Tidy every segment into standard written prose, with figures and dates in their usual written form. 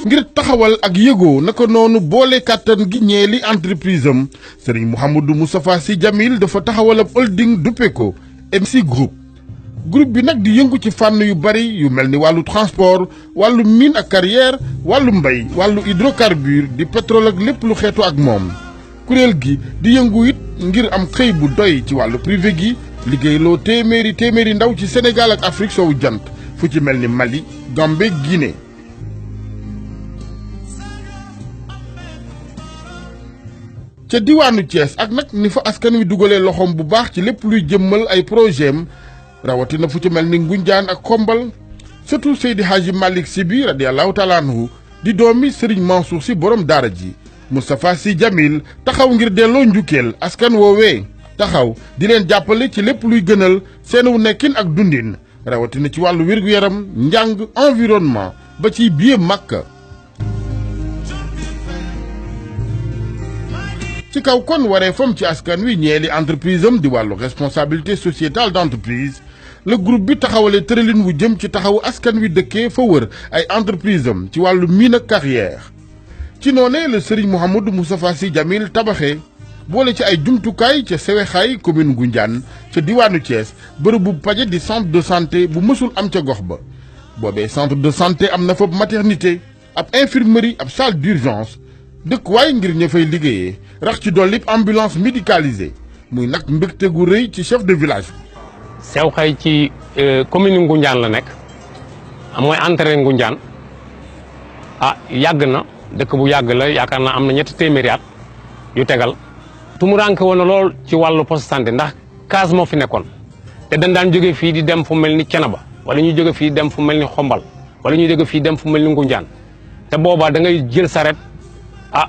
ngir taxawal ak yëgoo naka noonu boole kàttan gi ñeeli entreprise am Serigne Mouhamadou Moustapha Sy Djamil dafa taxawal ab holding duppe ko MC Group bi nag di yëngu ci fànn yu bari yu mel ni wàllu transport wàllu mine ak carrière wàllu mbay wàllu hydrocarbure di pétrole ak lépp lu xeetu ak moom kuréel gi di yëngu it ngir am xëy bu doy ci wàllu privé gi liggéeyloo téeméeri ndaw ci Sénégal ak Afrique soowu jant fu ci mel ni Mali Gambie Guinée. ca diwaanu Thiès ak nag ni fa askan wi dugalee loxoom bu baax ci lépp luy jëmmal ay projet am rawatina fu ci mel ni Ngunjaan ak Xombal surtout Seydi Hadji Malick Sy bi radiyallahu taala anhu di doomi Serigne Mansour Sy borom daara ji Moustapha Sy Djamil taxaw ngir delloo njukkeel askan woowee taxaw di leen jàppale ci lépp luy gënal seenu nekkin ak dundin rawatina ci wàllu wér-gu-yaram njàng environnement ba ci biir Makka. ci kaw kon waree fam ci askan wi ñeeli entreprise am di wàllu responsabilité sociétale d'entreprise le groupe bi taxawale tëralin wu jëm ci taxawu askan wi dëkkee fa wër ay entreprise am ci wàllu mine ak carrière ci noonee la Serigne Mouhamadou Moustapha Sy Djamil tabaxee boole ci ay jumtukaay ca Sewexaay commune Ngoundiane ca diwaanu Thiès bërëb bu paje di centre de santé bu mësul am ca gox ba boobee centre de santé am na fa maternité ab infirmerie ab salle d'urgence dëkkuwaay ngir ña fay liggéeyee rax ci dolli ambulance médicalisée muy nag mbégte gu rëy ci chef de village bi. Sewexaay ci commune Ngoundiane la nekk mooy entrée Ngoundiane yàgg na dëkk bu yàgg la yaakaar naa am na ñetti téeméeri at yu tegal. tumuranke woon na lool ci wàllu poste santé ndax case moo fi nekkoon te dañ daan jóge fii di dem fu mel ni Cenaba wala ñuy jóge fii dem fu mel ni Xombal wala ñuy jóge fii dem fu mel ni Ngoundiane te boobaa da ngay jël saret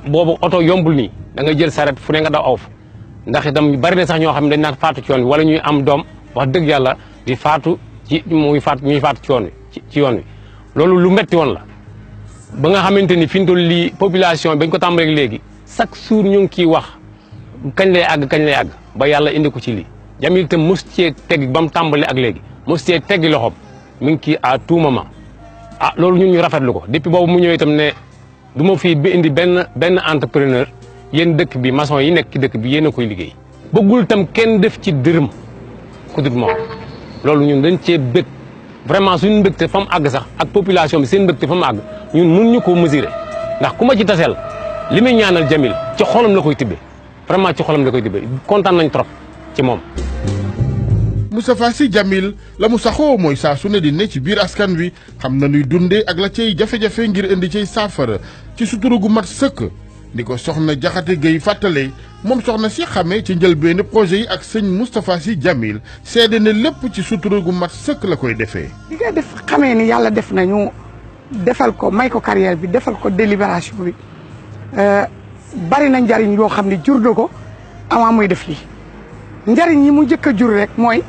boobu oto yombul nii da ngay jël saret fu ne nga daw aw fa ndax itam bari na sax ñoo xam ne dañ naan faatu ci yoon wi wala ñuy am doom wax dëgg yàlla di faatu ñuy faatu ci yoon wi ci yoon wi loolu lu metti woon la ba nga xamante ni fi mu toll lii population bañ ko tàmbalee léegi chaque jour ñu ngi ciy wax kañ lay àgg ba yàlla indi ko ci lii Djamil itam mos cee teggi ba mu tàmbalee ak léegi mos cee teggi loxoom mi ngi kii à tout moment loolu ñun ñu rafetlu ko depuis boobu mu ñëwee itam ne du ma fii indi benn entrepreneur yéen dëkk bi maçon yi nekk ci dëkk bi yéen a koy liggéey bëggul itam kenn def ci dërëm ku dul moom loolu ñun dañ cee bëgg vraiment suñu mbégte fa mu àgg sax ak population bi seen mbégte fa mu àgg ñun mun ñu koo mesurer ndax ku ma ci taseel li muy ñaanal Djamil ci xolam la koy tibbee vraiment ci xolam la koy tibbee kontaan nañ trop ci moom. Moustapha Sy Djamil la mu saxoo mooy saa su ne di ne ci biir askan wi xam na nuy dundee ak la cay jafe-jafe ngir indi cay saafara ci sutura gu mat sëkk di ko soxna Jaxate Gueye fàttale moom soxna si xamee ci njëlbéenu projet yi ak sëñ Moustapha Sy Djamil seede ne lépp ci sutura gu mat sëkk la koy defee. li nga def xamee ni yàlla def nañu defal ko may ko carrière bi defal ko délibération bi bari na njariñ yoo xam ne jur na ko avant muy def lii njariñ yi mu njëkk a jur rek mooy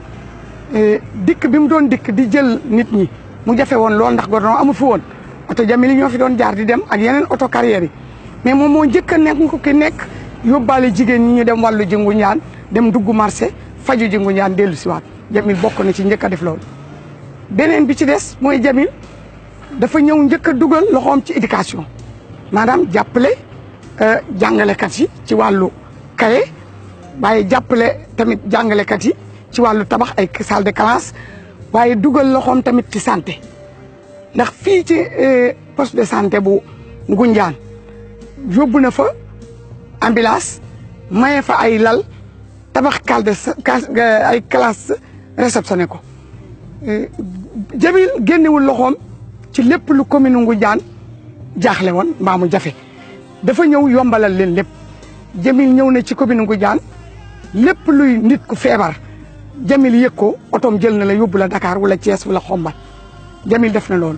dikk bi mu doon dikk di jël nit ñi mu jafe woon lool ndax goudron amu fi woon oto Djamil yi ñoo fi doon jaar di dem ak yeneen oto carrière yi mais moom moo njëkk a nekk ko ki nekk yóbbaale jigéen ñi ñu dem wàllu ji Ngoundiane dem dugg marché faju ji Ngoundiane dellu si waat Djamil bokk na ci njëkk a def loolu. beneen bi ci des mooy Djamil dafa ñëw njëkk a dugal loxoom ci éducation maanaam jàppale jàngalekat yi ci wàllu kaye waaye jàppale tamit jàngalekat yi ci wàllu tabax ay salle de classe waaye dugal loxoom tamit ci santé ndax fii ci poste de santé bu Ngoundiane yóbbu na fa ambulance maye fa ay lal tabax ay classe réceptionné ko Djamil génnewul loxoom ci lépp lu commune Ngoundiane jaaxle woon mbaa mu jafe dafa ñëw yombalal leen lépp Djamil ñëw na ci commune Ngoundiane lépp luy nit ku feebar Djamil yëg ko otoom jël na la yóbbu la Dakar wala Thiès wala Xombal Djamil def na loolu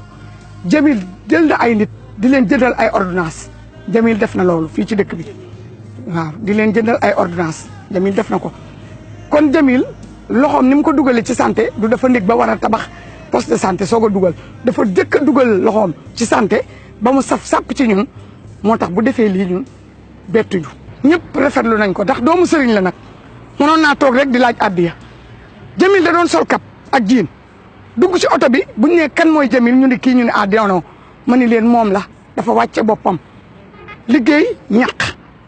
Djamil jël na ay nit di leen jëndal ay ordonnance Djamil def na loolu fii ci dëkk bi waaw di leen jëndal ay ordonnance Djamil def na ko kon Djamil loxoom ni mu ko dugalee ci santé du dafa nekk ba war a tabax poste de santé soog a dugal dafa jëkk a dugal loxoom ci santé ba mu saf sàpp ci ñun moo tax bu defee lii ñun bettuñu ñëpp rafetlu nañ ko ndax doomu sëriñ la nag mënoon naa toog rek di laaj addiya Djamil da doon sol kap ak jiin dugg ci oto bi buñ ne kan mooy Djamil ñu ne kii ñu ne non ma ni leen moom la dafa wàcce boppam liggéey ñaq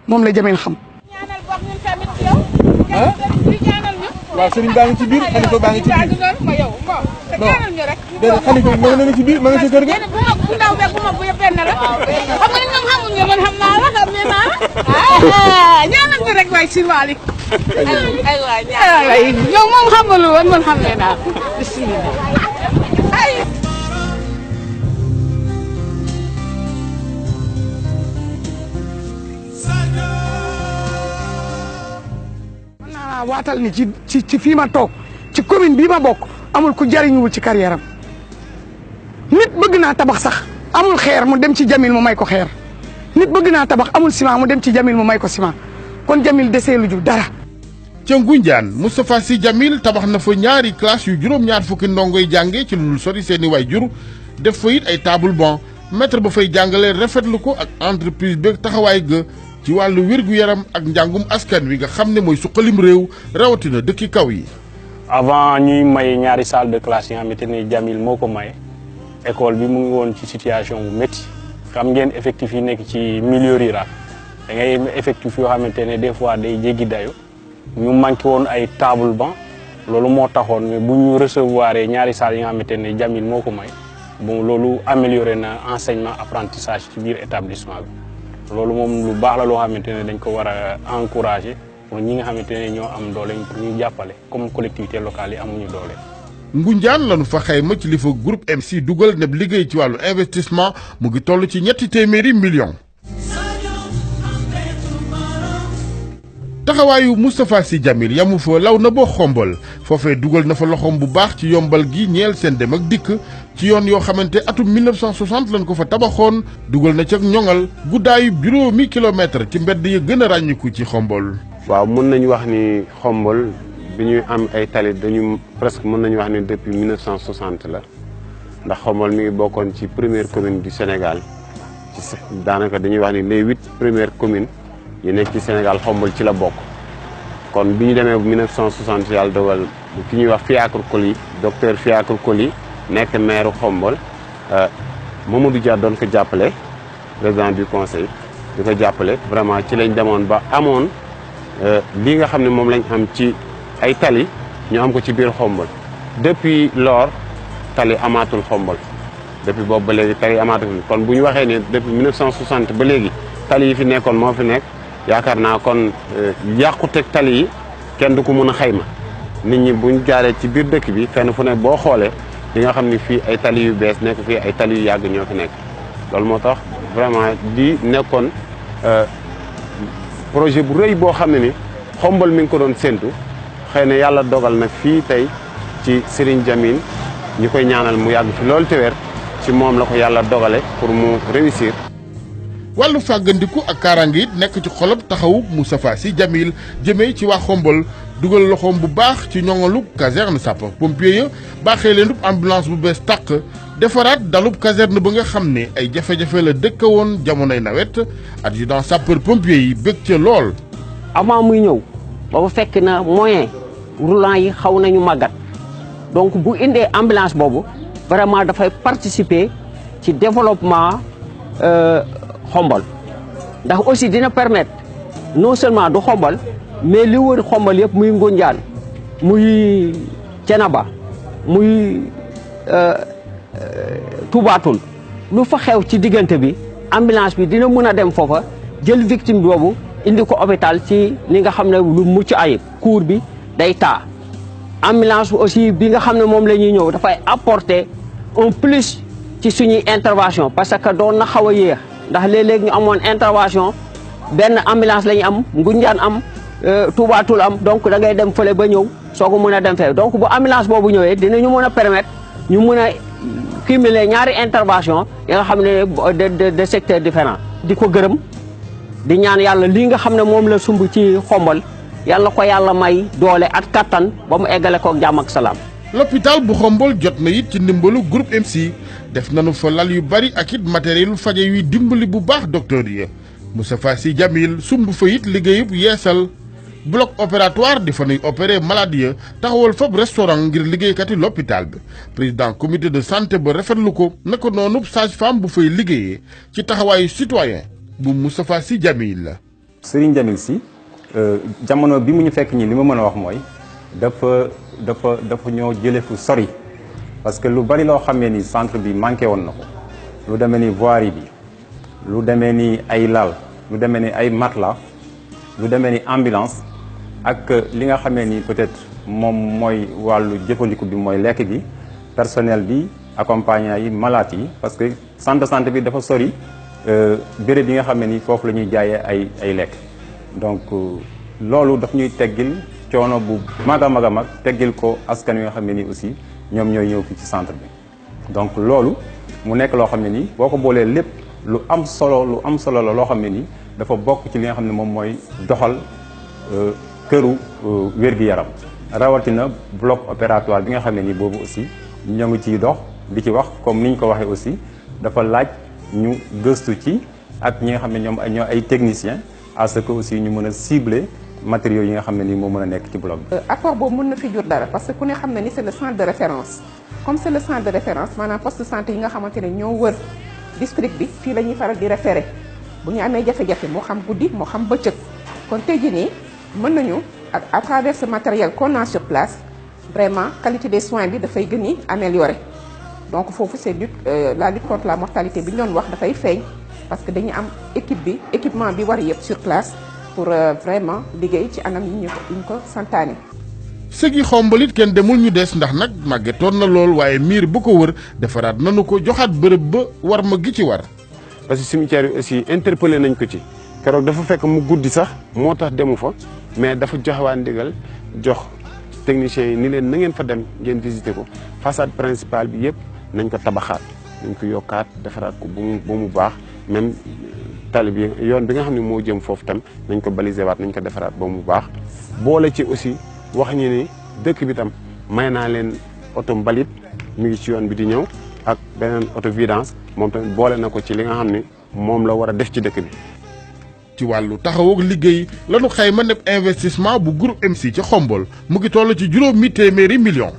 moom la Jamil xam. ñaanal bokk ñun tamit yow. di ñaanal ñu. waaw sëriñ baa ngi ci biir xalifa baa ngi ci biir. ma yow bon te ñaanal ñu rek. déedéet xalifa bi ma nga ne ci biir ma nga ci kër ga. bu mag bu ndaw beeg bu mag bu yëpp benn la. xam nga ni ñoom xamuñu man xam naa la xam naa la. ñaanal ñu rek waay si waali. ay waay ñaanal yow moom xamul woon man xam naa bismillah. waatal ni ci fii ma toog ci commune bii ma bokk amul ku jariñuwul ci carrière am nit bëgg naa tabax sax amul xeer mu dem ci Jamil mu may ko xeer nit bëgg naa tabax amul ciment mu dem ci Jamil mu may ko ciment kon Jamil desee lu ju dara. ca Ngunjaan Moustapha Sy Jamil tabax na fa ñaari classe yu juróom-ñaar fukki ndongoy jànge ci lu dul sori seeni waajur def fa it ay table banc maître ba fay jàngale rafetlu ko ak entreprise beeg taxawaay ga ci wàllu wér-gu-yaram ak njàngum askan wi nga xam ne mooy suqalim réew rawatina dëkki kaw yi. avant ñuy may ñaari salle de classe yi nga xamante ne Jamil moo ko may école bi mu ngi woon ci situation bu métti xam ngeen effectif yi nekk ci milieu rural da ngay effectif yoo xamante ne des fois day jéggi dayo ñu manqué woon ay table banc loolu moo taxoon mais bu ñu recevoir ñaari salles yi nga xamante ne Jamil moo ko may bon loolu amélioré na enseignement apprentissage ci biir établissement bi. loolu moom lu baax la loo xamante ne dañ ko war a encourager pour ñi nga xamante ne ñoo am doole pour ñu jàppale comme collectivité locale yi amuñu doole. Ngunjaan lañu fa xayma ci li fa groupe MC dugal ne liggéey ci wàllu investissement mu ngi toll ci ñetti téeméeri millions. taxawaayu Moustapha Sy Jamil yamu fa law na boo xombal foofee dugal na fa loxoom bu baax ci yombal gi ñeel seen dem ak dikk ci yoon yoo xamante atum 1960 lañ ko fa tabaxoon dugal na ca ñoŋal guddaayu juróomi kilomètre ci mbedd yi gën a ràññiku ci xombal. waaw mën nañu wax ni xombal bi ñuy am ay tali dañu presque mën nañu wax ni depuis 1960 la ndax xombal mi ngi bokkoon ci première commune du Sénégal ci daanaka dañuy wax ni les 8 premières communes yi nekk ci Sénégal xombal ci la bokk kon bi ñu demee bu 1960 yàlla dogal ki ñuy wax Fiacre Coly docteur Fiacre Coly nekk maire xombal Mamadou Dia doon ko jàppale président du conseil di ko jàppale vraiment ci lañ demoon ba amoon lii nga xam ne moom lañ am ci ay tali ñu am ko ci biir xombal depuis lors tali amaatul xombal depuis boobu ba léegi tali amaatul kon bu ñu waxee ne depuis 1960 ba léegi tali yi fi nekkoon moo fi nekk yaakaar naa kon yàquteg tali yi kenn du ko mën a xayma nit ñi buñ jaaree ci biir dëkk bi fenn fu ne boo xoolee di nga xam ni fii ay tali yu bees nekk fii ay tali yu yàgg ñoo fi nekk loolu moo tax vraiment di nekkoon projet bu rëy boo xam ne ni xombal mi ngi ko doon séntu xëy na yàlla dogal na fii tey ci Serigne Jamil ñu koy ñaanal mu yàgg fi loolu te wér ci moom la ko yàlla dogale pour mu réussir. wàllu fàggandiku ak kaaraange it nekk ci xolob taxawu Moustapha Sy Jamil jëmee ci waa xombal dugal loxoom bu baax ci ñoŋalu caserne sapeur pompier ya baaxee leen ambulance bu bees tàq defaraat dalub caserne ba nga xam ne ay jafe-jafe la dëkk woon jamonoy nawet adjudant sapeur pompier yi bëgg ca lool. avant muy ñëw boobu fekk na moyen roulant yi xaw nañu màggat donc bu indee ambulance boobu vraiment dafay participer ci développement xombal ndax aussi dina permettre non seulement du xombal mais li wër xombal yëpp muy Ngunjaan muy Cenaba muy Tubaatul lu fa xew ci diggante bi ambulance bi dina mën a dem foofa jël victime boobu indi ko hôpital ci li nga xam ne lu mucc ayib cours bi day taa ambulance aussi bi nga xam ne moom la ñuy ñëw dafay apporter un plus ci suñuy intervention parce que doon na xaw a yéex ndax léeg-léeg ñu amoon intervention benn ambulance la ñu am Ngunjaan am Tubaatul am donc da ngay dem fële ba ñëw soo ko mën a dem fee donc bu ambulance boobu ñëwee dinañu mën a permettre ñu mën a cumuler ñaari intervention yi nga xam ne de secteurs différents di ko gërëm di ñaan yàlla lii nga xam ne moom la sumb ci xombal yàlla ko yàlla may doole at kattan ba mu eggale ko jàmm ak salaam. l'hôpital bu xombal jot na it ci ndimbalu groupe MC def nañu fa lal yu bari ak it matériel faje yuy dimbali bu baax docteur yi Moustapha Sy Jamil sumb fa it liggéeyub yeesal bloc opératoire di fa nuy opéré malade ya taxawal fab restaurant ngir liggéeykat yi l'hôpital bi président comité de santé ba rafetlu ko naka noonu sage-femme bu fay liggéeyee ci taxawaayu citoyen bu Moustapha Sy Djamil la. Serigne Djamil Sy jamono bi mu ñu fekk ñi li ma mën a wax mooy dafa ñoo jëlee fu sori parce que lu bari loo xamee ni centre bi manqué woon na ko lu demee ni voirie bi lu demee ni ay lal lu demee ni ay matelas lu demee ni ambulance ak li nga xamee ni peut-être moom mooy wàllu jëfandiku bi mooy lekk gi personnel bi accompagnant yi malade yi parce que centre de santé bi dafa sori béréb yi nga xam ne ni foofu la ñuy jaayee ay lekk donc loolu daf ñuy teggil coono bu mag a mag teggil ko askan wi nga xam ne ni aussi ñoom ñooy ñëw fii ci centre bi donc loolu mu nekk loo xam ne nii boo ko boolee lépp lu am solo la loo xam ne nii dafa bokk ci li nga xam ne moom mooy doxal këru wér-gi-yaram rawatina bloc opératoire bi nga xam ne nii boobu aussi ñoo ngi ciy dox di ci wax comme ni ñu ko waxee aussi dafa laaj ñu gëstu ci ak ñi nga xam ne ñoom ñoo ay techniciens à ce que aussi ñu mën a cibler matériaux yi nga xam ne nii moo mën a nekk ci bloc bi. apport boobu mën na fi jur dara parce que ku ne xam na ni c'est le centre de référence comme c'est le centre de référence maanaam poste de santé yi nga xamante ne ñoo wër district bi fii la ñuy faral di référé bu ñu amee jafe-jafe moo xam guddi moo xam bëccëg kon tey jii nii mën nañu à travers ce matériel qu'on a sur place vraiment qualité des soins bi dafay gën a améliorer donc foofu c'est la lutte contre la mortalité bi ñu doon wax dafay feeñ parce que dañu am équipement bi war yëpp sur place pour vraiment liggéey ci anam yi ñu ko santaane. sëgi xombalit kenn demul ñu des ndax nag màggetoon na lool waaye miir bu ko wër defaraat nanu ko joxaat bërëb ba war ma gi ci war. parce que cimetière yi aussi interpellé nañ ko ci keroog dafa fekk mu guddi sax moo tax demu fa mais dafa joxewaa ndigal jox techniciens yi ni leen na ngeen fa dem ngeen visiter ko façade principale bi yëpp nañ ko tabaxaat nañ ko yokkaat defaraat ko ba mu baax même tali bi yoon bi nga xam ne moo jëm foofu tam nañ ko baliser waat nañ ko defaraat ba mu baax boole ci aussi wax ñi ni dëkk bi tam may naa leen oto mbalit mi ngi ci yoon bi di ñëw ak beneen auto vidange moom tamit boole na ko ci li nga xam ne moom la war a def ci dëkk bi. ci wàllu taxawook liggéey lanu xayma ne investissement bu groupe MC ci Xombol mu ngi toll ci juróomi téeméeri millions.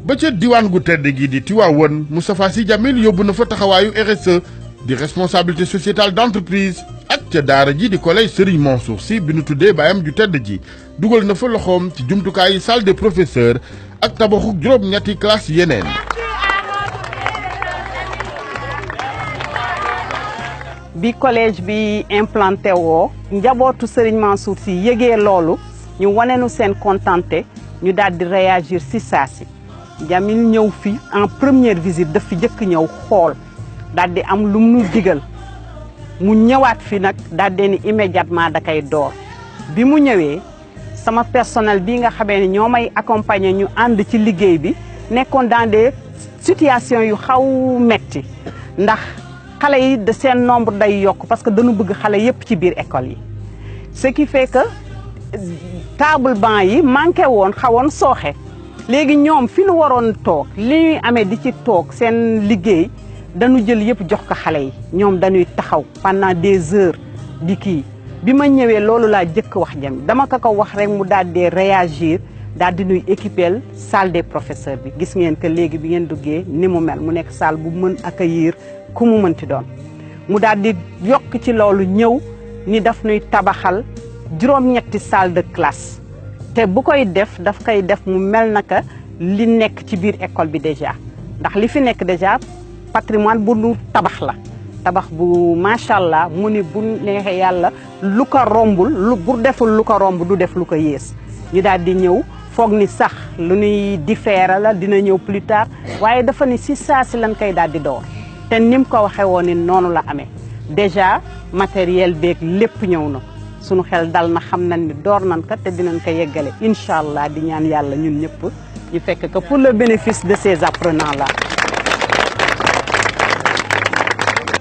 ba ca diwaan gu tedd gi di Tivaouane Moustapha Sy Djamil yóbbu na fa taxawaayu RSE di responsabilité sociétale d'entreprise ak ca daara ji di collège Serigne Mansour Sy bi nu tuddee baayam ju tedd ji dugal na fa loxoom ci jumtukaayu salle des professeurs ak tabaxu juróom-ñetti classe yeneen. bi collège bi implanté woo njabootu Serigne Mansour Sy yëgee loolu ñu wane nu seen contenté ñu daal di réagir si saa si Djamil ñëw fi en première visite daf fi jëkk ñëw xool daal di am lu mu nu digal mu ñëwaat fi nag daal di ni immédiatement da koy door bi mu ñëwee sama personnel bi nga xamee ne ñoo may accompagner ñu ànd ci liggéey bi nekkoon dans des situations yu xaw metti ndax xale yi de seen nombre day yokk parce que dañu bëgg xale yépp ci biir école yi ce qui fait que table banc yi manqué woon xawoon sooxe léegi ñoom fi nu waroon toog li ñuy amee di ci toog seen liggéey dañu jël yépp jox ko xale yi ñoom dañuy taxaw pendant des heures di kii bi ma ñëwee loolu laa jëkk wax Djamil dama ko wax rek mu daal di réagir daal di nuy équiper salle des professeurs bi gis ngeen que léegi bi ngeen duggee ni mu mel mu nekk salle bu mën accueillir ku mu mënti doon mu daal di yokk ci loolu ñëw ni daf nuy tabaxal juróom-ñetti salle de classe te bu koy def daf koy def mu mel naka li nekk ci biir école bi déjà ndax li fi nekk déjà patrimoine bu nu tabax la tabax bu macha allah mu ni bu neexee yàlla lu ko rombul bu deful lu ko romb du def lu ko yées ñu daal di ñëw foog ni sax lu ñuy différer la dina ñëw plus tard waaye dafa ni si saa si lan koy daal di door te ni mu ko waxee woon ni noonu la amee déjà matériel beeg lépp ñëw na sunu xel dal na xam nañ ni door nañ ko te dinañ ko yeggale incha allah di ñaan yàlla ñun ñëpp ñu fekk que pour le bénéfice de ces apprenants là.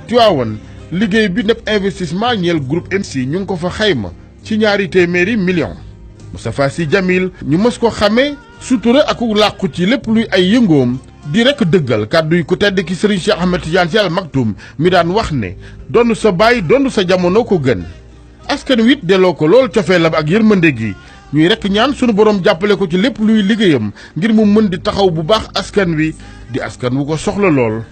Tivaouane liggéey bi nepp investissement ñeel groupe MC ñu ngi ko fa xayma ci ñaari téeméeri millions. Moustapha Sy Djamil ñu mës ko xamee sutura ak làqu ci lépp luy ay yëngoom di rek dëggal kàddu yi ku tedd ki Serigne Cheikh Ahmed Tidiane Sy Al Maktoum mi daan wax ne donn sa baay donn sa jamono ko gën askan wi it delloo ko lool cofeelam ak yërmande gi ñuy rek ñaan sunu borom jàppale ko ci lépp luy liggéeyam ngir mu mën di taxaw bu baax askan wi di askan wu ko soxla lool.